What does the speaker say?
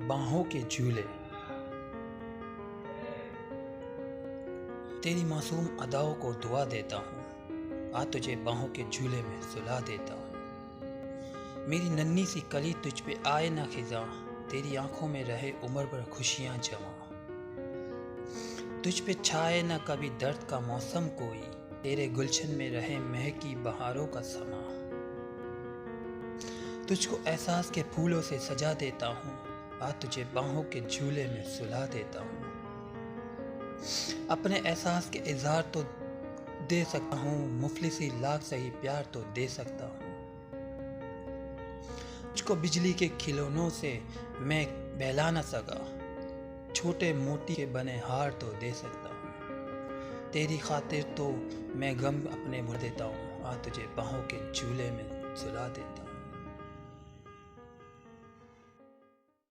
बाहों के झूले। तेरी मासूम अदाओं को दुआ देता हूँ, आ तुझे बाहों के झूले में सुला देता हूँ। मेरी नन्ही सी कली तुझ पे आए ना खिजा, तेरी आंखों में रहे उम्र भर खुशियाँ जमा। तुझ पे छाए ना कभी दर्द का मौसम कोई, तेरे गुलशन में रहे महकी बहारों का समा। तुझको एहसास के फूलों से सजा देता हूँ, आ तुझे बाहों के झूले में सुला देता हूँ। अपने एहसास के इजहार तो दे सकता हूँ, मुफलिसी लाख सही प्यार तो दे सकता हूँ। तुझको बिजली के खिलौनों से मैं बहला न सका, छोटे मोती के बने हार तो दे सकता हूँ। तेरी खातिर तो मैं गम अपने भूल देता हूँ, आ तुझे बाहों के झूले में सुला देता हूँ।